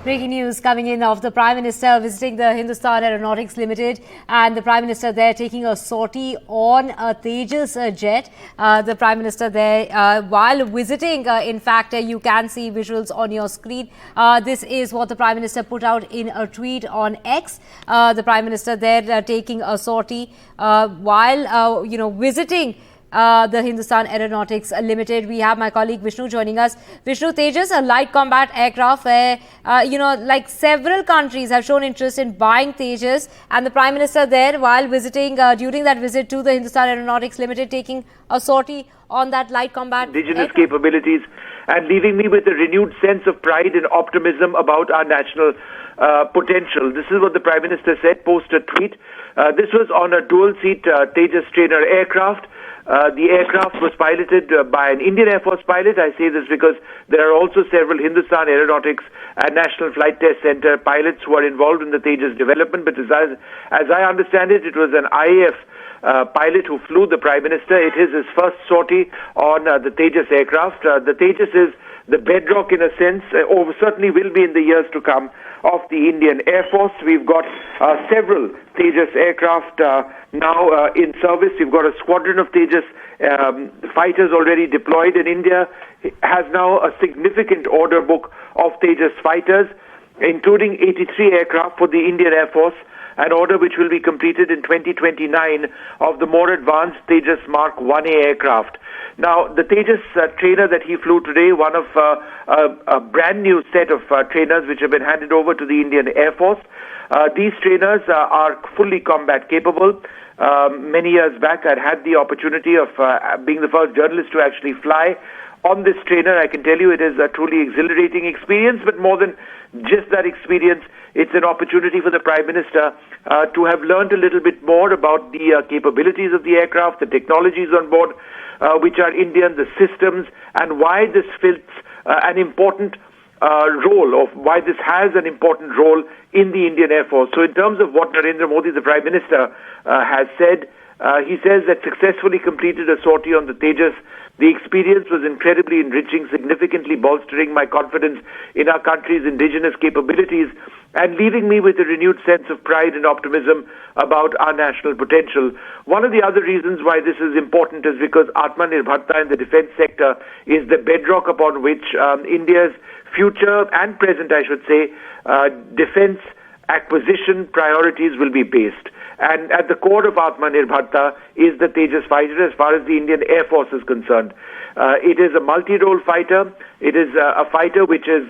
Breaking news coming in of the Prime Minister visiting the Hindustan Aeronautics Limited, and the Prime Minister there taking a sortie on a Tejas jet. The Prime Minister there while visiting, in fact, you can see visuals on your screen. This is what the Prime Minister put out in a tweet on X. The Prime Minister there taking a sortie while visiting the Hindustan Aeronautics Limited. We have my colleague Vishnu joining us. Vishnu, Tejas, a light combat aircraft where, like several countries have shown interest in buying Tejas, and the Prime Minister there while visiting, during that visit to the Hindustan Aeronautics Limited, taking a sortie on that light combat indigenous capabilities, and leaving me with a renewed sense of pride and optimism about our national potential. This is what the Prime Minister said post a tweet. This was on a dual-seat Tejas trainer aircraft. The aircraft was piloted by an Indian Air Force pilot. I say this because there are also several Hindustan Aeronautics and National Flight Test Center pilots who are involved in the Tejas development. But as I understand it, it was an IAF pilot who flew the Prime Minister. It is his first sortie on the Tejas aircraft. The Tejas is the bedrock, in a sense, or certainly will be in the years to come, of the Indian Air Force. We've got several Tejas aircraft now in service. We've got a squadron of Tejas fighters already deployed, and India has now a significant order book of Tejas fighters, including 83 aircraft for the Indian Air Force, an order which will be completed in 2029 of the more advanced Tejas Mark 1A aircraft. Now, the Tejas trainer that he flew today, one of a brand new set of trainers which have been handed over to the Indian Air Force. These trainers are fully combat capable. Many years back, I'd had the opportunity of being the first journalist to actually fly on this trainer. I can tell you it is a truly exhilarating experience, but more than just that experience, it's an opportunity for the Prime Minister to have learned a little bit more about the capabilities of the aircraft, the technologies on board, which are Indian, the systems, and why this fills an important role, of why this has an important role in the Indian Air Force. So in terms of what Narendra Modi, the Prime Minister, has said, he says that successfully completed a sortie on the Tejas. The experience was incredibly enriching, significantly bolstering my confidence in our country's indigenous capabilities and leaving me with a renewed sense of pride and optimism about our national potential. One of the other reasons why this is important is because Atmanirbharta in the defense sector is the bedrock upon which India's future and present, I should say, defense acquisition priorities will be based. And at the core of Atmanirbharta is the Tejas fighter as far as the Indian Air Force is concerned. It is a multi-role fighter. It is a fighter which is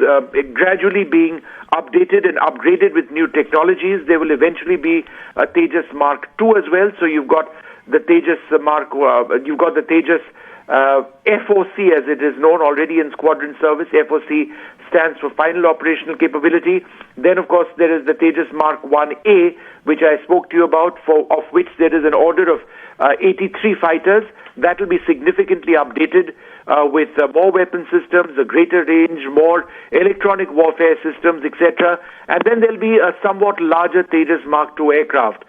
gradually being updated and upgraded with new technologies. There will eventually be a Tejas Mark II as well. So you've got the Tejas you've got the Tejas FOC, as it is known, already in squadron service. FOC stands for Final Operational Capability. Then, of course, there is the Tejas Mark 1A, which I spoke to you about, of which there is an order of 83 fighters. That will be significantly updated with more weapon systems, a greater range, more electronic warfare systems, etc. And then there'll be a somewhat larger Tejas Mark II aircraft.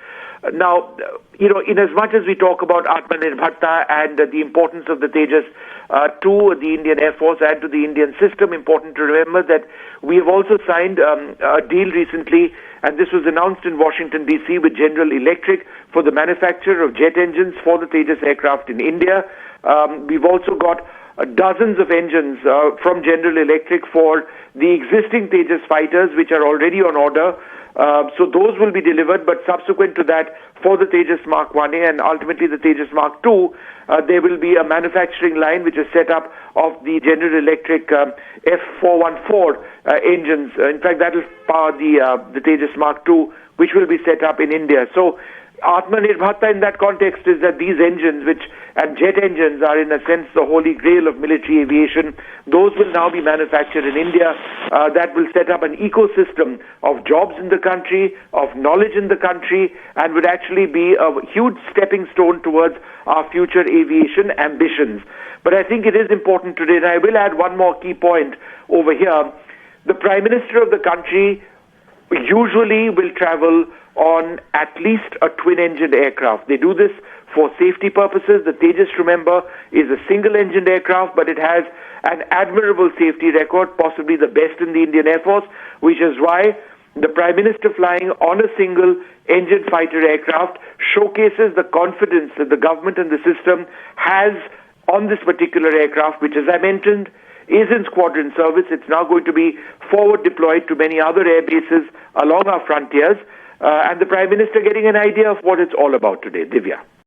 Now, in as much as we talk about Atmanirbharta and the importance of the Tejas to the Indian Air Force and to the Indian system, important to remember that we have also signed a deal recently, and this was announced in Washington, D.C. with General Electric for the manufacture of jet engines for the Tejas aircraft in India. We've also got dozens of engines from General Electric for the existing Tejas fighters, which are already on order. So those will be delivered, but subsequent to that, for the Tejas Mark 1A and ultimately the Tejas Mark II, there will be a manufacturing line which is set up of the General Electric F414 engines. In fact, that will power the Tejas Mark II, which will be set up in India. So Atmanirbharta in that context is that these engines, and jet engines, are in a sense the holy grail of military aviation. Those will now be manufactured in India. That will set up an ecosystem of jobs in the country, of knowledge in the country, and would actually be a huge stepping stone towards our future aviation ambitions. But I think it is important today, and I will add one more key point over here. The Prime Minister of the country usually will travel on at least a twin-engine aircraft. They do this for safety purposes. The Tejas, remember, is a single-engined aircraft, but it has an admirable safety record, possibly the best in the Indian Air Force, which is why the Prime Minister flying on a single-engine fighter aircraft showcases the confidence that the government and the system has on this particular aircraft, which, as I mentioned, is in squadron service. It's now going to be forward deployed to many other air bases along our frontiers, and the Prime Minister getting an idea of what it's all about today. Divya.